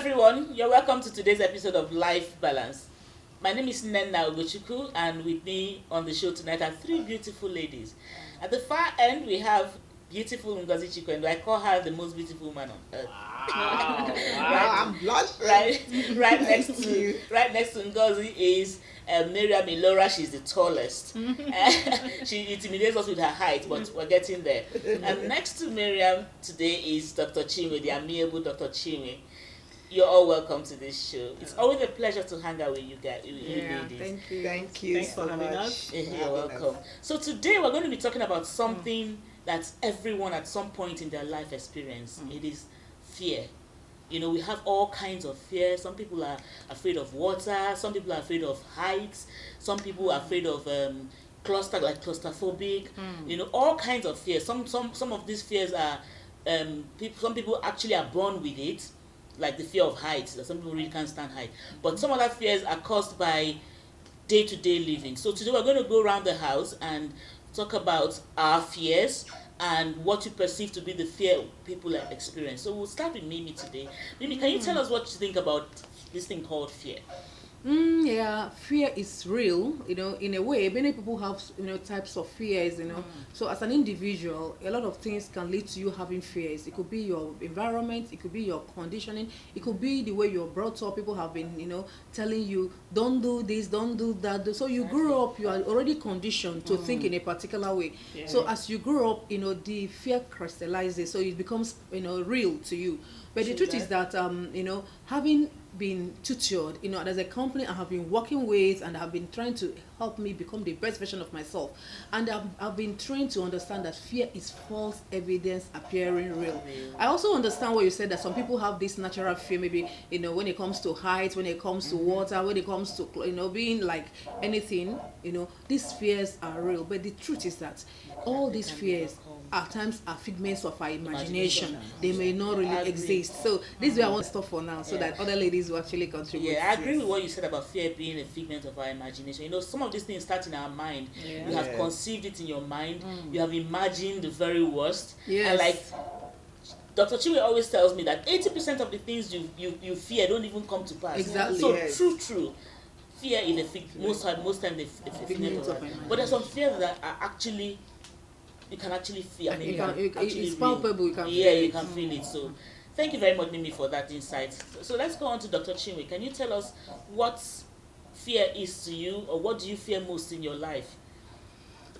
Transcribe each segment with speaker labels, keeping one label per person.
Speaker 1: everyone, you're welcome to today's episode of Life Balance. My name is Nenna Ogochukwu, and with me on the show tonight are three beautiful ladies. At the far end, we have beautiful Ngozi Chikwendo. I call her the most beautiful woman on earth.
Speaker 2: Wow,
Speaker 1: Right.
Speaker 2: I'm blushing.
Speaker 1: Right next to Ngozi is Miriam Ilora. She's the tallest. She intimidates us with her height, but we're getting there. And next to Miriam today is Dr. Chinwe, the amiable Dr. Chinwe. You're all welcome to this show. It's always a pleasure to hang out with you guys, with you ladies.
Speaker 3: Thank you.
Speaker 2: Thank you
Speaker 3: Thanks
Speaker 2: so
Speaker 3: for having
Speaker 2: much.
Speaker 3: us.
Speaker 1: You're welcome. So today we're going to be talking about something that everyone at some point in their life experience. It is fear. You know, we have all kinds of fear. Some people are afraid of water. Some people are afraid of heights. Some people are afraid of claustrophobic. You know, all kinds of fears. Some of these fears are some people actually are born with it, like the fear of heights. Some people really can't stand height. But some other fears are caused by day-to-day living. So today we're going to go around the house and talk about our fears and what you perceive to be the fear people have experienced. So we'll start with Mimi today. Mimi, can you tell us what you think about this thing called fear?
Speaker 3: Yeah, fear is real, in a way. Many people have, types of fears, So as an individual, a lot of things can lead to you having fears. It could be your environment, it could be your conditioning, it could be the way you're brought up. People have been, telling you, don't do this, don't do that. So you grew up, you are already conditioned to think in a particular way.
Speaker 1: Yeah.
Speaker 3: So as you grow up, the fear crystallizes, so it becomes, real to you. But the truth is that, having been tutored, there's a company I have been working with and have been trying to help me become the best version of myself. And I've been trained to understand that fear is false evidence appearing real. I also understand what you said, that some people have this natural fear, maybe, when it comes to height, when it comes to water, when it comes to, being like anything, these fears are real. But the truth is that all these fears at times are figments of our imagination. They may not really exist. So this is where I want to stop for now, so that other ladies will actually contribute.
Speaker 1: Yeah, I agree with what you said about fear being a figment of our imagination. Some of these things start in our mind. You have conceived it in your mind. You have imagined the very worst. And like Dr. Chiwe always tells me that 80% of the things you fear don't even come to pass.
Speaker 3: Exactly.
Speaker 1: So true. Fear is most times a figment of our imagination. But there's some fears that are actually, you can actually feel.
Speaker 3: It's palpable. You can feel
Speaker 1: it. You can feel it. So, thank you very much, Mimi, for that insight. So let's go on to Dr. Chinwe. Can you tell us what fear is to you, or what do you fear most in your life?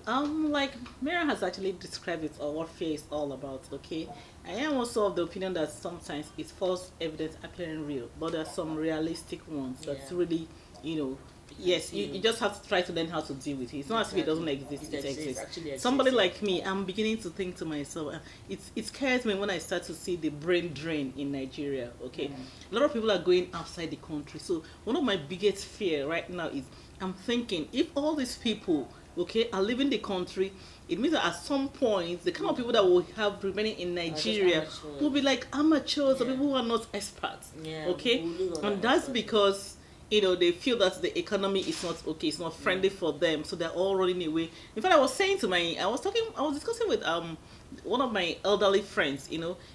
Speaker 2: Like Mira has actually described it, or what fear is all about. Okay, I am also of the opinion that sometimes it's false evidence appearing real, but there are some realistic ones that's really, yes, you just have to try to learn how to deal with it. It's not as if it doesn't exist, it exists. Somebody like me, I'm beginning to think to myself, it scares me when I start to see the brain drain in Nigeria. Okay, a lot of people are going outside the country. So one of my biggest fear right now is, I'm thinking, if all these people, are leaving the country, it means that at some point, the kind of people that will have remaining in Nigeria will be like amateurs or people who are not experts. And that's because they feel that the economy is not okay, it's not friendly for them, so they're all running away. In fact, I was discussing with one of my elderly friends.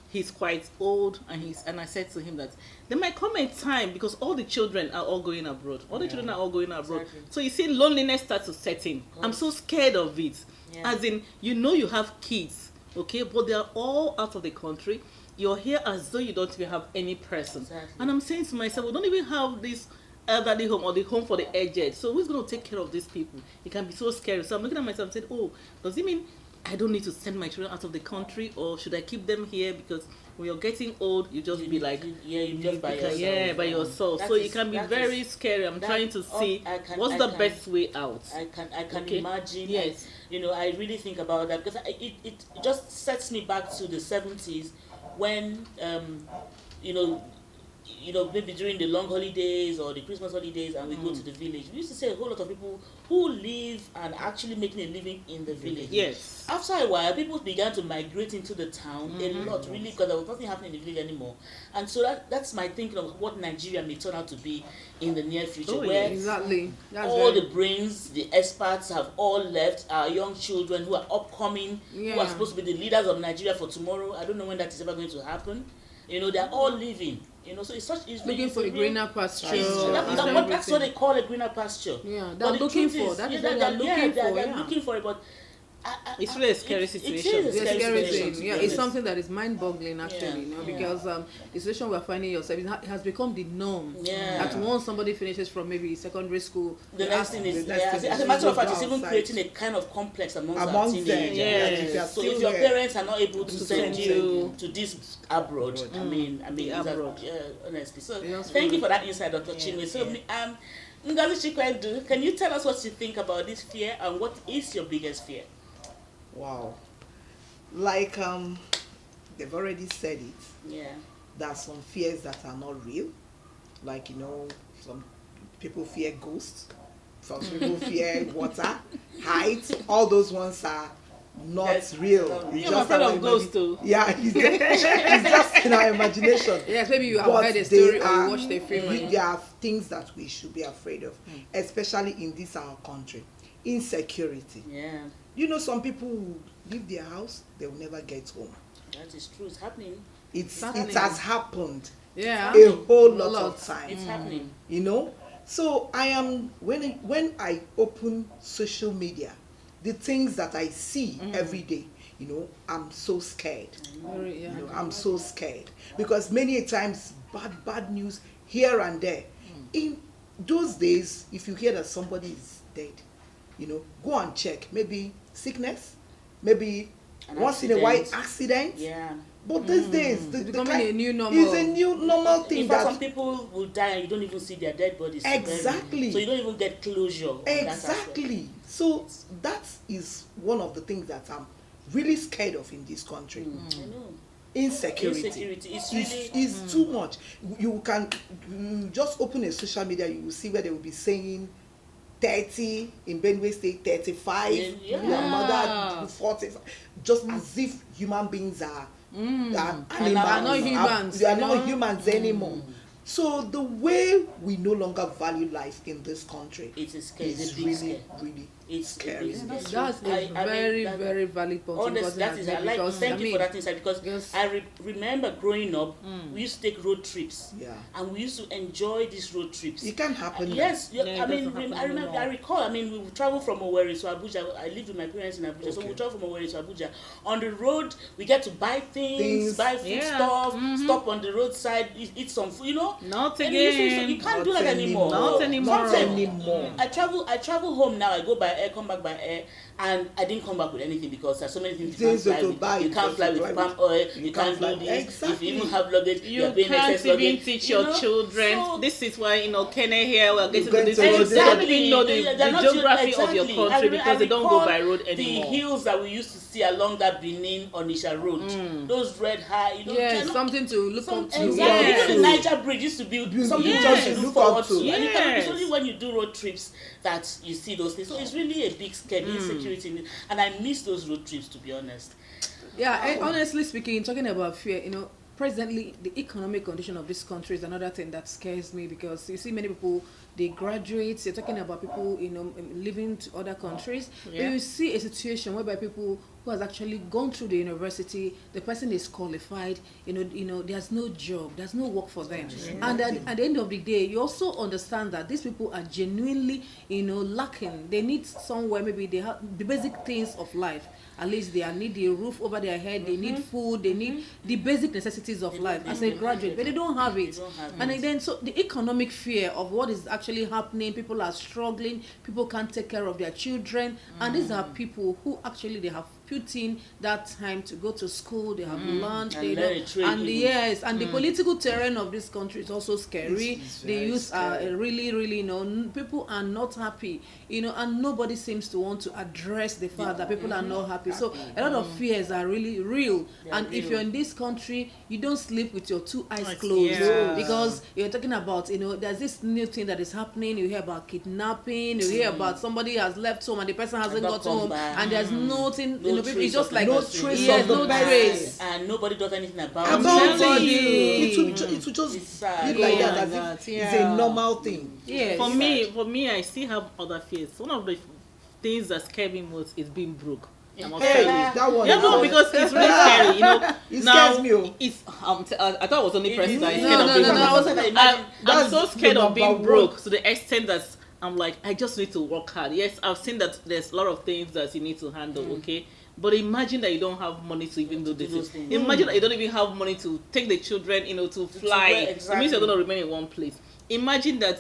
Speaker 2: He's quite old, and I said to him that there might come a time, because all the children are all going abroad. Exactly. So you see, loneliness starts to set in. I'm so scared of it. As in, you have kids, but they are all out of the country. You're here as though you don't even have any person.
Speaker 1: Exactly.
Speaker 2: And I'm saying to myself, we don't even have this elderly home or the home for the aged. So who's going to take care of these people? It can be so scary. So I'm looking at myself and saying, oh, does it mean I don't need to send my children out of the country, or should I keep them here? Because when you're getting old, you just be like,
Speaker 1: you just by yourself.
Speaker 2: By yourself. So it can be very scary. I'm trying to see what's the best way out.
Speaker 1: I can imagine.
Speaker 2: Yes.
Speaker 1: I really think about that, because it just sets me back to the 70s when maybe during the long holidays or the Christmas holidays, and we go to the village. We used to see a whole lot of people who live and actually making a living in the village.
Speaker 2: Yes.
Speaker 1: After a while, people began to migrate into the town a lot, really, because there was nothing happening in the village anymore. And so that's my thinking of what Nigeria may turn out to be in the near future, where
Speaker 3: exactly.
Speaker 1: all the brains, the experts have all left. Our young children who are upcoming, who are supposed to be the leaders of Nigeria for tomorrow. I don't know when that is ever going to happen. They're all living. So it's
Speaker 3: looking for a greener pasture.
Speaker 1: That's what they call a greener pasture.
Speaker 3: Yeah, they're looking for. That is what they're looking for.
Speaker 1: They're looking for it, but
Speaker 2: it's really a scary situation.
Speaker 1: It is a scary situation.
Speaker 3: Yeah, it's something that is mind-boggling actually, because the situation we're finding yourself it has become the norm.
Speaker 1: Yeah.
Speaker 3: That once somebody finishes from maybe secondary school,
Speaker 1: the next thing is, as a matter of fact, it's even creating a kind of complex amongst our teenagers.
Speaker 2: Yes.
Speaker 1: So if your parents are not able to send you to this abroad, I mean, honestly. So thank you for that insight, Dr. Chinwe. So Ngozi Chikwendu, can you tell us what you think about this fear and what is your biggest fear?
Speaker 4: Wow. Like they've already said it.
Speaker 1: Yeah.
Speaker 4: There are some fears that are not real. Like, some people fear ghosts. Some people fear water, height. All those ones are not real. It's
Speaker 2: I'm afraid of ghosts too.
Speaker 4: Yeah, it's just in our imagination.
Speaker 3: yes, maybe you have heard a story or you watched a film.
Speaker 4: There are things that we should be afraid of, especially in this our country. Insecurity.
Speaker 1: Yeah.
Speaker 4: Some people who leave their house, they will never get home.
Speaker 1: That is true. It's happening.
Speaker 4: It has happened.
Speaker 3: Yeah.
Speaker 4: A whole lot of times.
Speaker 1: It's happening.
Speaker 4: So I am when I open social media, the things that I see every day, I'm so scared. I'm so scared because many times bad news here and there. In those days, if you hear that somebody is dead, go and check. Maybe sickness, maybe once in a while accident.
Speaker 1: Yeah.
Speaker 4: But these days,
Speaker 3: it's becoming a new normal.
Speaker 4: It's a new normal thing.
Speaker 1: In fact, some people will die and you don't even see their dead bodies.
Speaker 4: Exactly.
Speaker 1: So you don't even get closure.
Speaker 4: Exactly. So that is one of the things that I'm really scared of in this country.
Speaker 1: I know.
Speaker 4: Insecurity.
Speaker 1: It's really
Speaker 4: is too much. You just open a social media, you will see where they will be saying 30 in Benue State, 35, your mother 45, just as if human beings are animals.
Speaker 3: Not humans.
Speaker 4: They are not humans anymore. So the way we no longer value life in this country,
Speaker 1: it is scary.
Speaker 4: It's really scary.
Speaker 3: That's a very valid point.
Speaker 1: Honestly, thank you for that insight because I remember growing up, we used to take road trips.
Speaker 4: Yeah.
Speaker 1: And we used to enjoy these road trips.
Speaker 4: It can happen.
Speaker 1: Yes. I recall, we would travel from Owerri to Abuja. I lived with my parents in Abuja, so we would travel from Owerri to Abuja. On the road, we get to buy things, buy food stuff, stop on the roadside, eat some food,
Speaker 2: Not again.
Speaker 1: You can't do that anymore.
Speaker 2: Not anymore.
Speaker 1: I travel home now. I go by air, come back by air, and I didn't come back with anything because there's so many things you can't fly with. You can't fly with palm oil. You can't do this.
Speaker 4: Exactly.
Speaker 1: If you even have luggage,
Speaker 2: you can't even teach your children.
Speaker 1: So,
Speaker 2: this is why Kenya here we're getting to this.
Speaker 1: Exactly.
Speaker 2: They don't even know the geography of your country because they don't go by road anymore.
Speaker 1: The hills that we used to see along that Benin Onisha road, those red high,
Speaker 3: something to look up to.
Speaker 1: Exactly. Even the Niger Bridge used to be something to look forward to.
Speaker 2: Yes.
Speaker 1: It's only when you do road trips that you see those things. So it's really a big scare, insecurity, and I miss those road trips, to be honest.
Speaker 3: Yeah, and honestly speaking, talking about fear, presently the economic condition of this country is another thing that scares me because you see many people, they graduate, you're talking about people living to other countries, but you see a situation whereby people who has actually gone through the university, the person is qualified, there's no job, there's no work for them, and at the end of the day you also understand that these people are genuinely lacking. They need somewhere, maybe they have the basic things of life. At least they need a roof over their head, they need food, they need the basic necessities of life as a graduate, but they don't have it. And then so the economic fear of what is actually happening, people are struggling, people can't take care of their children, and these are people who actually they have put in that time to go to school, they have learned, the political terrain of this country is also scary. The youth are really people are not happy, and nobody seems to want to address the fact that people are not happy. So a lot of fears are really real, and if you're in this country, you don't sleep with your two eyes closed because you're talking about there's this new thing that is happening. You hear about kidnapping, you hear about somebody has left home and the person hasn't got home, and there's nothing. It's just like
Speaker 4: no trace of the
Speaker 3: trace,
Speaker 1: and nobody does anything about
Speaker 4: it. It will just be like that as if it's a normal thing.
Speaker 2: For me, I still have other fears. One of the things that scare me most is being broke. I must
Speaker 4: Hey,
Speaker 2: tell you.
Speaker 4: that one
Speaker 2: Yeah,
Speaker 4: is
Speaker 2: no,
Speaker 4: not-
Speaker 2: because it's really scary, you know.
Speaker 4: It
Speaker 2: Now,
Speaker 4: scares me, oh.
Speaker 2: it's I thought I was the only person that is
Speaker 1: No,
Speaker 2: scared of being
Speaker 3: no,
Speaker 2: broke.
Speaker 3: no,
Speaker 1: I wasn't
Speaker 2: I'm,
Speaker 1: imagine.
Speaker 2: I'm
Speaker 4: That's
Speaker 2: so scared
Speaker 4: the
Speaker 2: of being
Speaker 4: number
Speaker 2: broke
Speaker 4: one.
Speaker 2: to the extent that I'm like, I just need to work hard. Yes, I've seen that there's a lot of things that you need to handle, okay? But imagine that you don't have money to even do
Speaker 1: do
Speaker 2: this.
Speaker 1: those things.
Speaker 2: Imagine that you don't even have money to take the children, you know, to fly.
Speaker 1: where
Speaker 2: It
Speaker 1: exactly?
Speaker 2: means you're going to remain in one place. Imagine that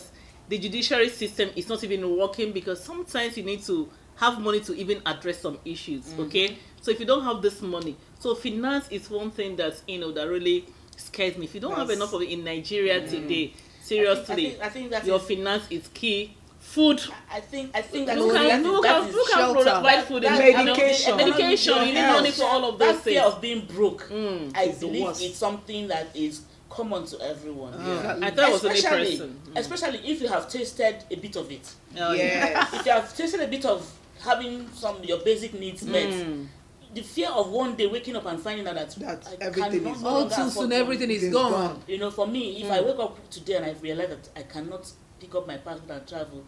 Speaker 2: the judiciary system is not even working because sometimes you need to have money to even address some issues, okay? So if you don't have this money, so finance is one thing that, you know, that really scares me. If you don't have
Speaker 4: That's-
Speaker 2: enough of it in Nigeria today, seriously,
Speaker 1: I think that
Speaker 2: your
Speaker 1: is-
Speaker 2: finance is key. Food.
Speaker 1: I think that
Speaker 2: Who
Speaker 1: is
Speaker 2: can
Speaker 1: that is
Speaker 3: shelter.
Speaker 2: provide food in
Speaker 4: Medication.
Speaker 2: medication, you need money for all of those
Speaker 1: that fear
Speaker 2: things.
Speaker 1: of being broke. I
Speaker 4: It's the
Speaker 1: believe
Speaker 4: worst.
Speaker 1: it's something that is common to everyone.
Speaker 2: I thought it was only
Speaker 1: Especially,
Speaker 2: person.
Speaker 1: especially if you have tasted a bit of it.
Speaker 2: Oh,
Speaker 4: Yes.
Speaker 1: If you have tasted a bit of having some your basic needs met, the fear of one day waking up and finding out that I
Speaker 4: everything
Speaker 1: cannot
Speaker 4: is
Speaker 1: no
Speaker 3: All
Speaker 1: longer
Speaker 3: too
Speaker 1: afford
Speaker 3: soon,
Speaker 1: to-
Speaker 3: everything is
Speaker 4: It's
Speaker 3: gone.
Speaker 4: gone.
Speaker 1: You know, for me, if I wake up today and I realize that I cannot pick up my passport and travel,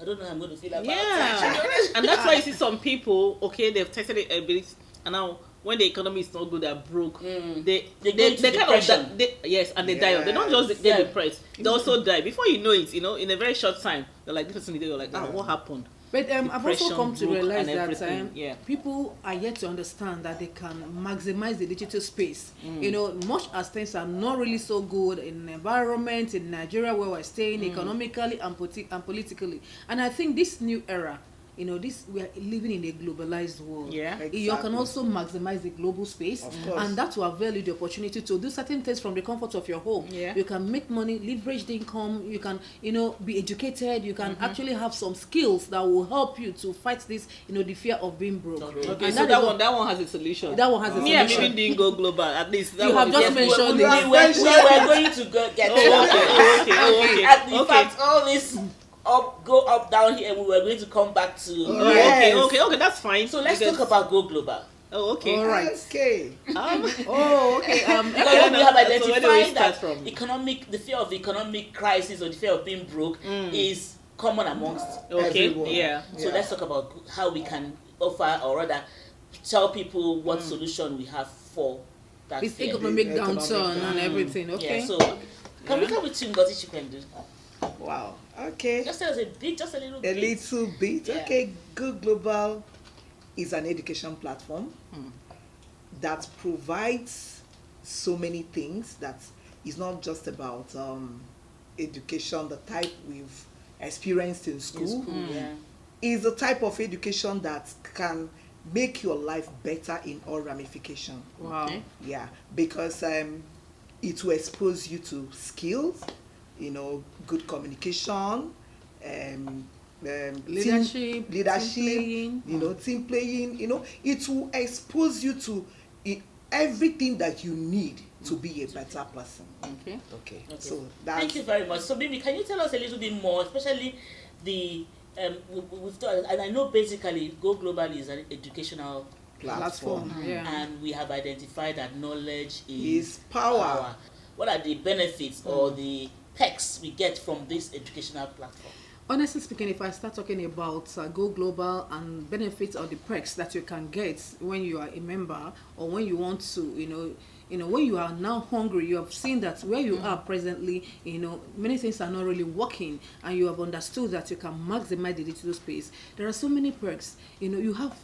Speaker 1: I don't know how I'm going to feel about
Speaker 2: Yeah,
Speaker 1: it.
Speaker 2: and that's why you see some people, okay, they've tested it a bit, and now when the economy is not good, they're broke. They
Speaker 1: They go into
Speaker 2: kind of
Speaker 1: depression.
Speaker 2: yes, and they die. They don't just get
Speaker 1: Yeah.
Speaker 2: depressed; they also die. Before you know it, you know, in a very short time, they're like, this person, you're like, what happened?
Speaker 3: But I've also
Speaker 2: Depression,
Speaker 3: come to
Speaker 2: broke,
Speaker 3: realize
Speaker 2: and
Speaker 3: that
Speaker 2: everything, yeah.
Speaker 3: people are yet to understand that they can maximize the digital space. You know, much as things are not really so good in the environment in Nigeria where we're staying economically and politically. And I think this new era, you know, this we are living in a globalized world.
Speaker 2: Yeah.
Speaker 3: You can
Speaker 4: Exactly.
Speaker 3: also maximize the global space,
Speaker 4: Of course.
Speaker 3: and that will avail you the opportunity to do certain things from the comfort of your home.
Speaker 2: Yeah.
Speaker 3: You can make money, leverage the income. You can, you know, be educated. You can actually have some skills that will help you to fight this, you know, the fear of being broke.
Speaker 2: Okay,
Speaker 3: And
Speaker 2: so
Speaker 3: is
Speaker 2: that
Speaker 3: what-
Speaker 2: one has a solution.
Speaker 3: that one has a
Speaker 2: Me, I'm
Speaker 3: solution.
Speaker 2: even doing go global. At least that
Speaker 3: You
Speaker 2: one
Speaker 3: have
Speaker 2: is
Speaker 3: just
Speaker 2: yes,
Speaker 3: mentioned
Speaker 1: we
Speaker 3: it.
Speaker 1: were going to go get
Speaker 2: okay.
Speaker 1: In fact, all this go up, down here, we were going to come back to.
Speaker 4: Yes.
Speaker 2: Okay, that's fine.
Speaker 1: So let's
Speaker 2: Because-
Speaker 1: talk about Go Global.
Speaker 2: Oh, okay.
Speaker 3: All right.
Speaker 4: Okay.
Speaker 3: Oh, okay.
Speaker 1: Because
Speaker 2: Yeah,
Speaker 1: we have
Speaker 2: so where do we
Speaker 1: identified
Speaker 2: start
Speaker 1: that
Speaker 2: from?
Speaker 1: the fear of economic crisis or the fear of being broke is common amongst
Speaker 2: Okay,
Speaker 1: everyone.
Speaker 2: yeah.
Speaker 1: So let's talk about how we can offer, or rather tell people what solution we have for that
Speaker 3: This
Speaker 1: fear.
Speaker 3: economic
Speaker 4: Economic
Speaker 3: downturn and
Speaker 4: downturn.
Speaker 3: everything. Okay.
Speaker 1: Yeah, so can we come with you, Ngozi Chikwendu?
Speaker 4: Wow. Okay.
Speaker 1: Just tell us a bit, just a little
Speaker 4: A
Speaker 1: bit.
Speaker 4: little bit.
Speaker 1: Yeah.
Speaker 4: Okay. Go Global is an education platform that provides so many things that is not just about education, the type we've experienced in school.
Speaker 1: Yeah.
Speaker 4: Is the type of education that can make your life better in all ramifications.
Speaker 3: Wow.
Speaker 2: Okay.
Speaker 4: Yeah, because it will expose you to skills, you know, good communication,
Speaker 3: Leadership,
Speaker 4: team playing. You know, team playing. You know, it will expose you to everything that you need to be a better person.
Speaker 2: Okay.
Speaker 4: Okay,
Speaker 1: Okay.
Speaker 4: so that's
Speaker 1: Thank you very much. So, Bibi, can you tell us a little bit more, especially the we've done, and I know basically Go Global is an educational
Speaker 4: platform.
Speaker 3: Yeah.
Speaker 1: and we have identified that knowledge
Speaker 4: Is power.
Speaker 1: What are the benefits or the perks we get from this educational platform?
Speaker 3: Honestly speaking, if I start talking about Go Global and benefits or the perks that you can get when you are a member or when you want to, when you are now hungry, you have seen that where you are presently, many things are not really working, and you have understood that you can maximize the digital space. There are so many perks. You have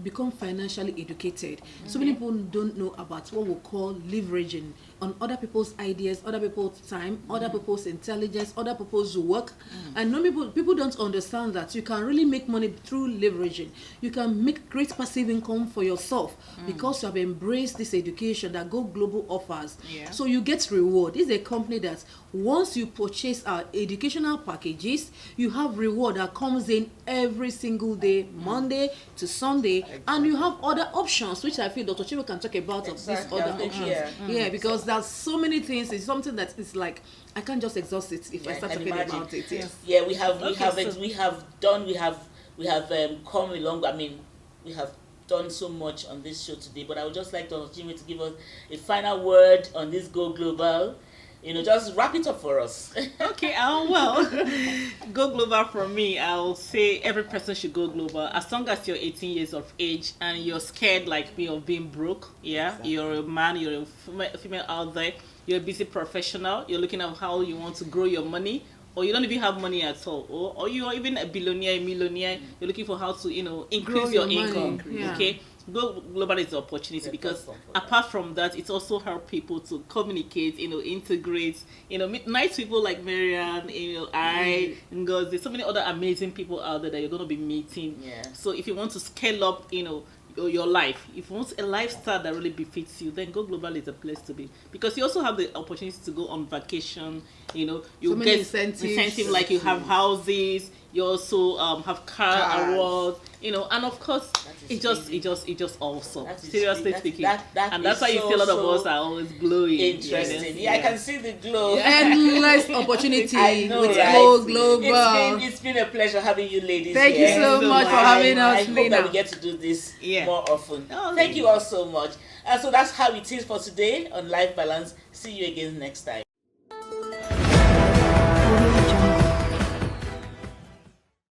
Speaker 3: become financially educated. So many people don't know about what we call leveraging on other people's ideas, other people's time, other people's intelligence, other people's work. And many people don't understand that you can really make money through leveraging. You can make great passive income for yourself because you have embraced this education that Go Global offers.
Speaker 2: Yeah.
Speaker 3: So you get reward. This is a company that once you purchase our educational packages, you have reward that comes in every single day, Monday to Sunday, and you have other options, which I feel Dr. Chivo can talk about
Speaker 1: Exactly.
Speaker 3: of these other options.
Speaker 1: Yeah.
Speaker 3: Because there's so many things. It's something that is like I can't just exhaust it if I
Speaker 1: Yeah,
Speaker 3: start
Speaker 1: I can
Speaker 3: talking
Speaker 1: imagine.
Speaker 3: about it. Yes.
Speaker 1: Yeah, we have come a long way. I mean, we have done so much on this show today, but I would just like Dr. Jimmy to give us a final word on this Go Global. just wrap it up for us.
Speaker 2: Okay, well, go global for me. I'll say every person should go global as long as you're 18 years of age and you're scared like me of being broke. Yeah, exactly. You're a man, you're a female out there, you're a busy professional, you're looking at how you want to grow your money, or you don't even have money at all, or you're even a billionaire, a millionaire, you're looking for how to, increase your income.
Speaker 3: Yeah.
Speaker 2: Okay. Go global is an opportunity because apart from that, it also helps people to communicate, integrate, meet nice people like Marian, Ngozi, there's so many other amazing people out there that you're going to be meeting.
Speaker 1: Yeah.
Speaker 2: So if you want to scale up, your life, if you want a lifestyle that really befits you, then go global is a place to be, because you also have the opportunity to go on vacation. You
Speaker 3: so
Speaker 2: get
Speaker 3: incentive
Speaker 2: like you have houses, you also have car awards, and of course it's just awesome. Seriously speaking, and that's why you see a lot of us are always glowing.
Speaker 1: Interesting. Yeah, I can see the glow.
Speaker 3: Endless opportunity with
Speaker 1: right?
Speaker 3: Go Global.
Speaker 1: It's been a pleasure having you ladies
Speaker 3: Thank
Speaker 1: here.
Speaker 3: you so much for having us,
Speaker 1: I hope that we get to do this more often. Thank you all so much. And so that's how it is for today on Life Balance. See you again next time.